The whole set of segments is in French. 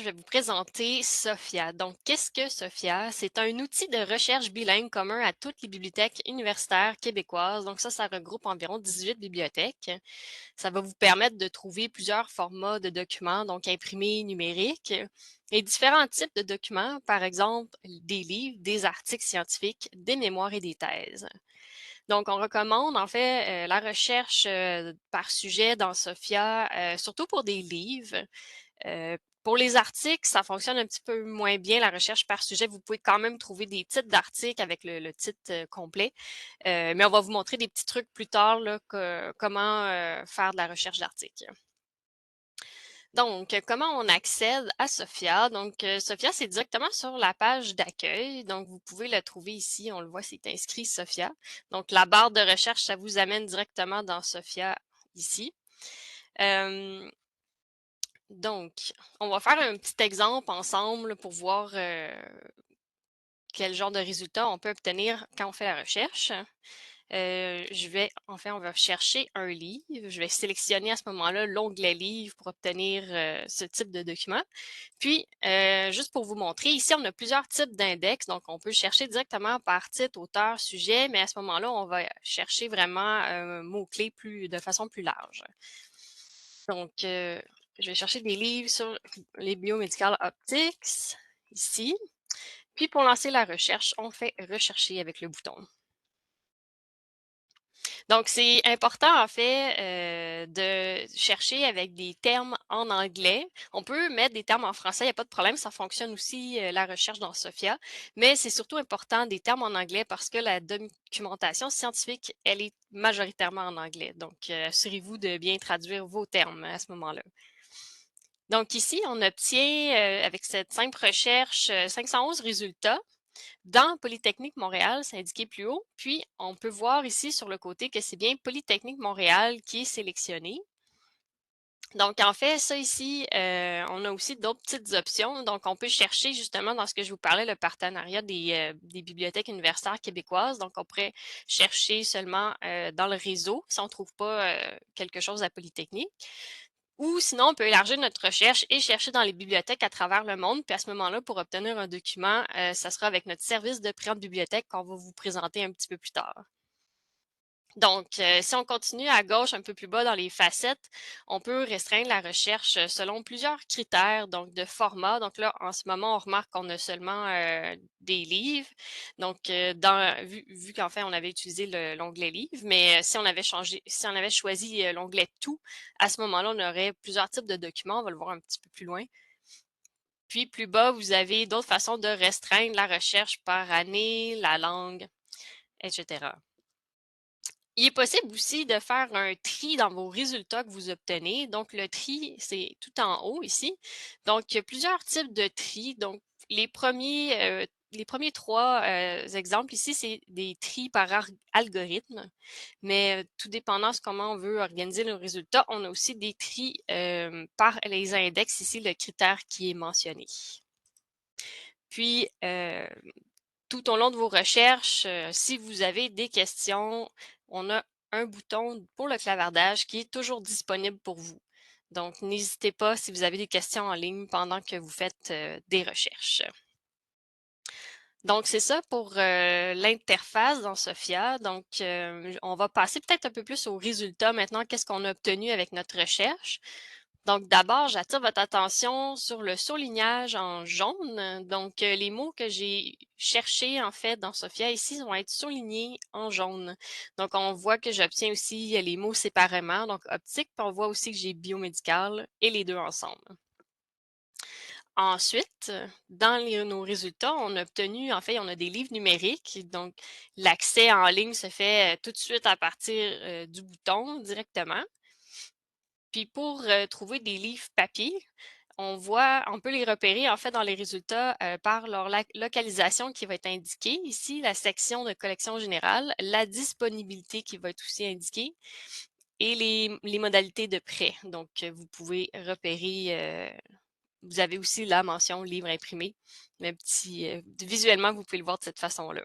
Je vais vous présenter Sophia. Donc, qu'est-ce que Sophia? C'est un outil de recherche bilingue commun à toutes les bibliothèques universitaires québécoises. Donc, ça regroupe environ 18 bibliothèques. Ça va vous permettre de trouver plusieurs formats de documents, donc imprimés, numériques, et différents types de documents, par exemple des livres, des articles scientifiques, des mémoires et des thèses. Donc, on recommande en fait la recherche par sujet dans Sophia, surtout pour des livres. Pour les articles, ça fonctionne un petit peu moins bien, la recherche par sujet. Vous pouvez quand même trouver des titres d'articles avec le titre complet, mais on va vous montrer des petits trucs plus tard, là, comment faire de la recherche d'articles. Donc, comment on accède à Sophia? Donc, Sophia, c'est directement sur la page d'accueil. Donc, vous pouvez le trouver ici. On le voit, c'est inscrit Sophia. Donc, la barre de recherche, ça vous amène directement dans Sophia ici. Euh, donc, on va faire un petit exemple ensemble pour voir quel genre de résultats on peut obtenir quand on fait la recherche. On va chercher un livre. Je vais sélectionner à ce moment-là l'onglet livre pour obtenir ce type de document. Puis, juste pour vous montrer, ici, on a plusieurs types d'index. Donc, on peut chercher directement par titre, auteur, sujet, mais à ce moment-là, on va chercher vraiment un mot-clé de façon plus large. Donc, je vais chercher des livres sur les biomédicales optics, ici. Puis, pour lancer la recherche, on fait rechercher avec le bouton. Donc, c'est important, en fait, de chercher avec des termes en anglais. On peut mettre des termes en français, il n'y a pas de problème, ça fonctionne aussi, la recherche dans Sophia, mais c'est surtout important des termes en anglais parce que la documentation scientifique, elle est majoritairement en anglais. Donc, assurez-vous de bien traduire vos termes à ce moment-là. Donc ici, on obtient, avec cette simple recherche, 511 résultats. Dans Polytechnique Montréal, c'est indiqué plus haut. Puis, on peut voir ici sur le côté que c'est bien Polytechnique Montréal qui est sélectionné. Donc, en fait, ça ici, on a aussi d'autres petites options. Donc, on peut chercher justement dans ce que je vous parlais, le partenariat des bibliothèques universitaires québécoises. Donc, on pourrait chercher seulement dans le réseau si on ne trouve pas quelque chose à Polytechnique. Ou sinon, on peut élargir notre recherche et chercher dans les bibliothèques à travers le monde. Puis à ce moment-là, pour obtenir un document, ça sera avec notre service de pré de bibliothèque qu'on va vous présenter un petit peu plus tard. Donc, si on continue à gauche, un peu plus bas dans les facettes, on peut restreindre la recherche selon plusieurs critères, donc de format. Donc là, en ce moment, on remarque qu'on a seulement des livres. Donc, vu qu'en fait, on avait utilisé l'onglet livre, mais si on avait choisi l'onglet tout, à ce moment-là, on aurait plusieurs types de documents. On va le voir un petit peu plus loin. Puis, plus bas, vous avez d'autres façons de restreindre la recherche par année, la langue, etc. Il est possible aussi de faire un tri dans vos résultats que vous obtenez. Donc, le tri, c'est tout en haut ici. Donc, il y a plusieurs types de tri. Donc, les premiers trois exemples ici, c'est des tris par algorithme. Mais tout dépendant de comment on veut organiser nos résultats, on a aussi des tris par les index ici, le critère qui est mentionné. Puis, tout au long de vos recherches, si vous avez des questions, on a un bouton pour le clavardage qui est toujours disponible pour vous. Donc, n'hésitez pas si vous avez des questions en ligne pendant que vous faites des recherches. Donc, c'est ça pour l'interface dans Sophia. Donc, on va passer peut-être un peu plus aux résultats maintenant. Qu'est-ce qu'on a obtenu avec notre recherche? Donc, d'abord, j'attire votre attention sur le surlignage en jaune. Donc, les mots que j'ai cherchés, en fait, dans Sophia, ici, vont être surlignés en jaune. Donc, on voit que j'obtiens aussi les mots séparément, donc optique, puis on voit aussi que j'ai biomédical et les deux ensemble. Ensuite, dans nos résultats, on a obtenu, en fait, on a des livres numériques. Donc, l'accès en ligne se fait tout de suite à partir du bouton directement. Puis pour trouver des livres papier, on peut les repérer en fait dans les résultats par leur localisation qui va être indiquée. Ici, la section de collection générale, la disponibilité qui va être aussi indiquée et les modalités de prêt. Donc, vous pouvez repérer, vous avez aussi la mention livre imprimé, visuellement, vous pouvez le voir de cette façon-là.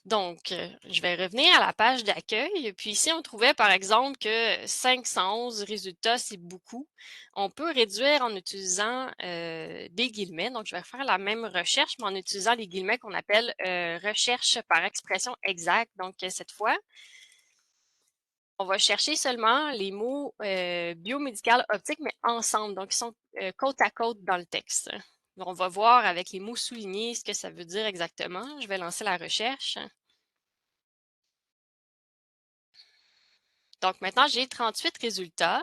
Donc, je vais revenir à la page d'accueil. Puis si on trouvait, par exemple, que 511 résultats, c'est beaucoup, on peut réduire en utilisant des guillemets. Donc, je vais faire la même recherche, mais en utilisant les guillemets qu'on appelle recherche par expression exacte. Donc, cette fois, on va chercher seulement les mots biomédical optique, mais ensemble. Donc, ils sont côte à côte dans le texte. On va voir avec les mots soulignés ce que ça veut dire exactement. Je vais lancer la recherche. Donc maintenant, j'ai 38 résultats.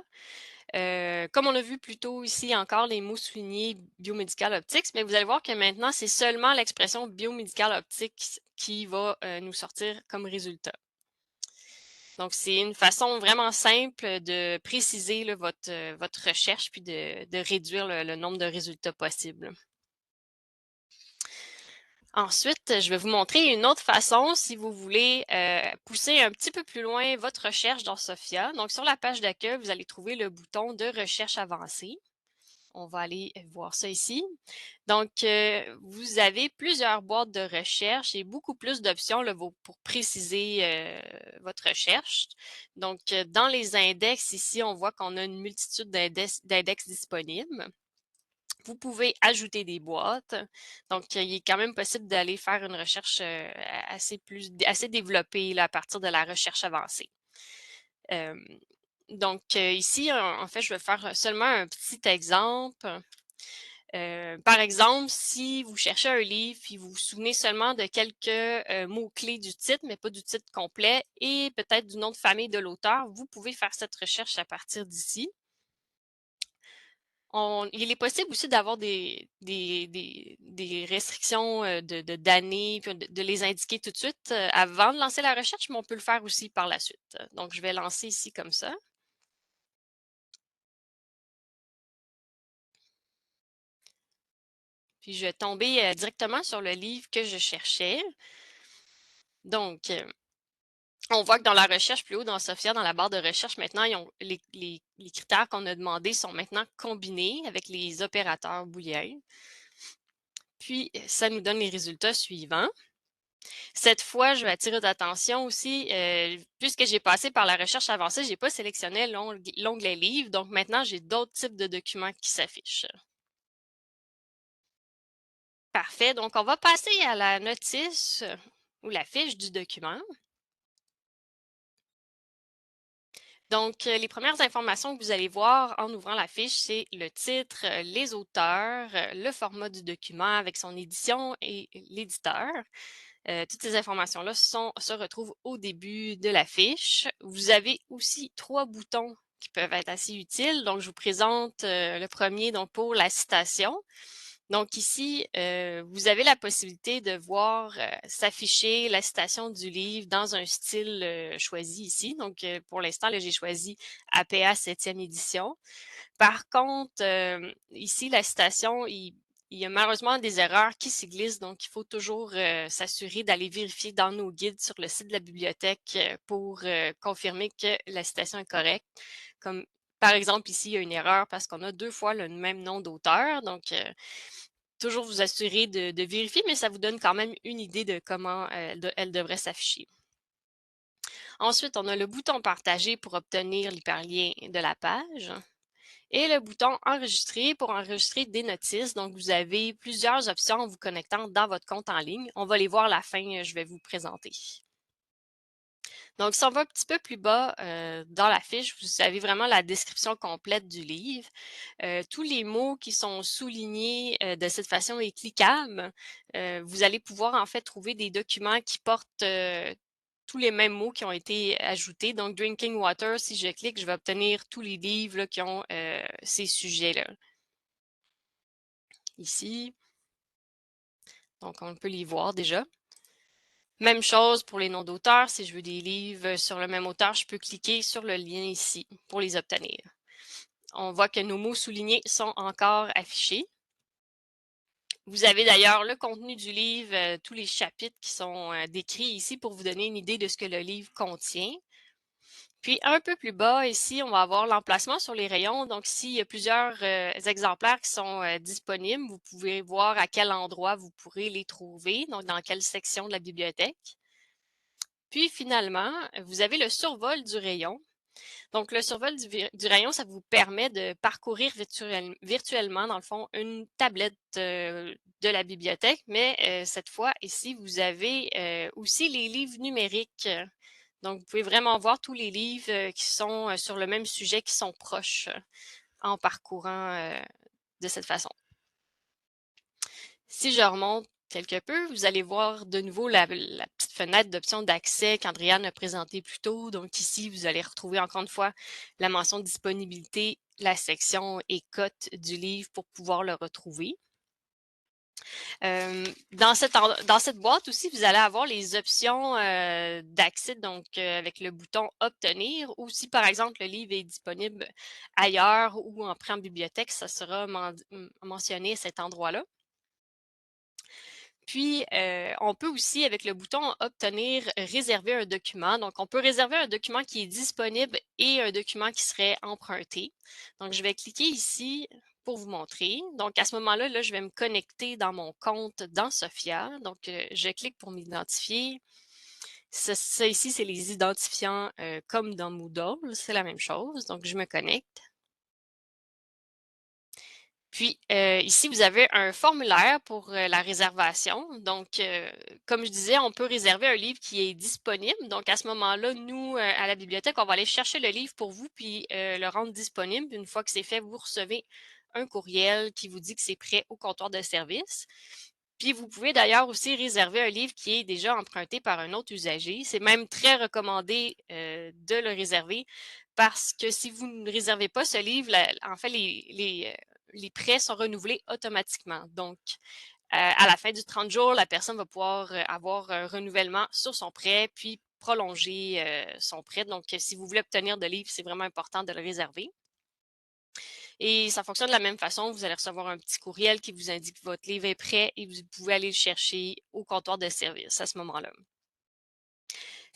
Comme on a vu plus tôt ici, encore les mots soulignés biomédical optique, mais vous allez voir que maintenant, c'est seulement l'expression biomédical optique qui va nous sortir comme résultat. Donc, c'est une façon vraiment simple de préciser là, votre recherche puis de réduire le nombre de résultats possibles. Ensuite, je vais vous montrer une autre façon si vous voulez pousser un petit peu plus loin votre recherche dans Sophia. Donc, sur la page d'accueil, vous allez trouver le bouton de recherche avancée. On va aller voir ça ici. Donc, vous avez plusieurs boîtes de recherche et beaucoup plus d'options pour préciser votre recherche. Donc, dans les index, ici, on voit qu'on a une multitude d'index disponibles. Vous pouvez ajouter des boîtes. Donc, il est quand même possible d'aller faire une recherche assez développée là, à partir de la recherche avancée. Donc, ici, en fait, je vais faire seulement un petit exemple. Par exemple, si vous cherchez un livre et vous vous souvenez seulement de quelques mots-clés du titre, mais pas du titre complet, et peut-être du nom de famille de l'auteur, vous pouvez faire cette recherche à partir d'ici. Il est possible aussi d'avoir des restrictions d'années, puis de les indiquer tout de suite avant de lancer la recherche, mais on peut le faire aussi par la suite. Donc, je vais lancer ici comme ça. Puis, je vais tomber directement sur le livre que je cherchais. Donc, on voit que dans la recherche plus haut, dans Sophia, dans la barre de recherche, maintenant, les critères qu'on a demandés sont maintenant combinés avec les opérateurs booléens. Puis, ça nous donne les résultats suivants. Cette fois, je vais attirer votre attention aussi, puisque j'ai passé par la recherche avancée, je n'ai pas sélectionné l'onglet livre, donc maintenant, j'ai d'autres types de documents qui s'affichent. Parfait, donc on va passer à la notice ou la fiche du document. Donc, les premières informations que vous allez voir en ouvrant la fiche, c'est le titre, les auteurs, le format du document avec son édition et l'éditeur. Toutes ces informations-là se retrouvent au début de la fiche. Vous avez aussi 3 boutons qui peuvent être assez utiles. Donc, je vous présente le premier donc pour la citation. Donc ici, vous avez la possibilité de voir s'afficher la citation du livre dans un style choisi ici. Donc, pour l'instant, j'ai choisi APA 7e édition. Par contre, ici, la citation, il y a malheureusement des erreurs qui s'y glissent, donc il faut toujours s'assurer d'aller vérifier dans nos guides sur le site de la bibliothèque pour confirmer que la citation est correcte. Comme par exemple, ici, il y a une erreur parce qu'on a 2 fois le même nom d'auteur. Donc, toujours vous assurer de vérifier, mais ça vous donne quand même une idée de comment elle devrait s'afficher. Ensuite, on a le bouton partager pour obtenir l'hyperlien de la page et le bouton enregistrer pour enregistrer des notices. Donc, vous avez plusieurs options en vous connectant dans votre compte en ligne. On va les voir à la fin, je vais vous présenter. Donc, si on va un petit peu plus bas dans la fiche, vous avez vraiment la description complète du livre. Tous les mots qui sont soulignés de cette façon et cliquables, vous allez pouvoir en fait trouver des documents qui portent tous les mêmes mots qui ont été ajoutés. Donc, Drinking Water, si je clique, je vais obtenir tous les livres là, qui ont ces sujets-là. Ici, donc on peut les voir déjà. Même chose pour les noms d'auteurs. Si je veux des livres sur le même auteur, je peux cliquer sur le lien ici pour les obtenir. On voit que nos mots soulignés sont encore affichés. Vous avez d'ailleurs le contenu du livre, tous les chapitres qui sont décrits ici pour vous donner une idée de ce que le livre contient. Puis un peu plus bas ici, on va avoir l'emplacement sur les rayons. Donc, s'il y a plusieurs exemplaires qui sont disponibles, vous pouvez voir à quel endroit vous pourrez les trouver, donc dans quelle section de la bibliothèque. Puis finalement, vous avez le survol du rayon. Donc le survol du rayon, ça vous permet de parcourir virtuellement, dans le fond, une tablette, de la bibliothèque, mais cette fois, ici, vous avez, aussi les livres numériques. Donc vous pouvez vraiment voir tous les livres, qui sont, sur le même sujet, qui sont proches, en parcourant, de cette façon. Si je remonte quelque peu, vous allez voir de nouveau la petite fenêtre d'options d'accès qu'Andréane a présentée plus tôt. Donc ici, vous allez retrouver encore une fois la mention disponibilité, la section et cote du livre pour pouvoir le retrouver. Dans cette boîte aussi, vous allez avoir les options d'accès, donc avec le bouton Obtenir, ou si par exemple le livre est disponible ailleurs ou en prêt en bibliothèque, ça sera mentionné à cet endroit-là. Puis, on peut aussi, avec le bouton Obtenir, réserver un document. Donc, on peut réserver un document qui est disponible et un document qui serait emprunté. Donc, je vais cliquer ici pour vous montrer. Donc, à ce moment-là, là, je vais me connecter dans mon compte dans Sophia. Donc, je clique pour m'identifier. Ça ici, c'est les identifiants comme dans Moodle. C'est la même chose. Donc, je me connecte. Puis, ici, vous avez un formulaire pour la réservation. Donc, comme je disais, on peut réserver un livre qui est disponible. Donc, à ce moment-là, nous, à la bibliothèque, on va aller chercher le livre pour vous, puis le rendre disponible. Une fois que c'est fait, vous recevez un courriel qui vous dit que c'est prêt au comptoir de service. Puis, vous pouvez d'ailleurs aussi réserver un livre qui est déjà emprunté par un autre usager. C'est même très recommandé de le réserver parce que si vous ne réservez pas ce livre, en fait, les prêts sont renouvelés automatiquement. Donc, à la fin du 30 jours, la personne va pouvoir avoir un renouvellement sur son prêt, puis prolonger son prêt. Donc, si vous voulez obtenir de livres, c'est vraiment important de le réserver. Et ça fonctionne de la même façon. Vous allez recevoir un petit courriel qui vous indique que votre livre est prêt et vous pouvez aller le chercher au comptoir de service à ce moment-là.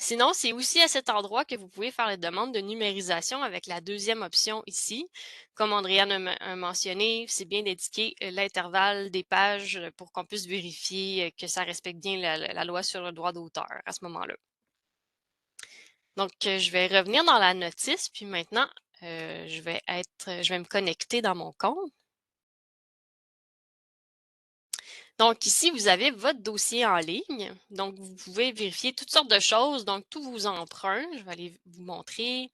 Sinon, c'est aussi à cet endroit que vous pouvez faire les demandes de numérisation avec la deuxième option ici. Comme Andréane a mentionné, c'est bien d'indiquer l'intervalle des pages pour qu'on puisse vérifier que ça respecte bien la loi sur le droit d'auteur à ce moment-là. Donc, je vais revenir dans la notice, puis maintenant, je vais me connecter dans mon compte. Donc ici, vous avez votre dossier en ligne. Donc, vous pouvez vérifier toutes sortes de choses. Donc, tous vos emprunts, je vais aller vous montrer.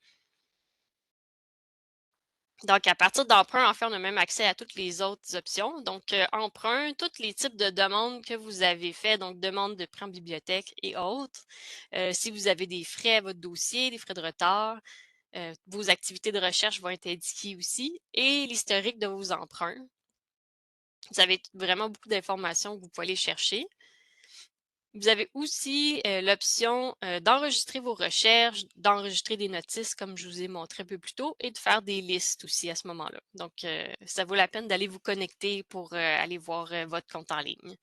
Donc, à partir d'emprunt, en fait, on a même accès à toutes les autres options. Donc, emprunt, tous les types de demandes que vous avez fait, donc demande de prêt en bibliothèque et autres. Si vous avez des frais à votre dossier, des frais de retard, vos activités de recherche vont être indiquées aussi et l'historique de vos emprunts. Vous avez vraiment beaucoup d'informations que vous pouvez aller chercher. Vous avez aussi l'option d'enregistrer vos recherches, d'enregistrer des notices comme je vous ai montré un peu plus tôt et de faire des listes aussi à ce moment-là. Donc, ça vaut la peine d'aller vous connecter pour aller voir votre compte en ligne.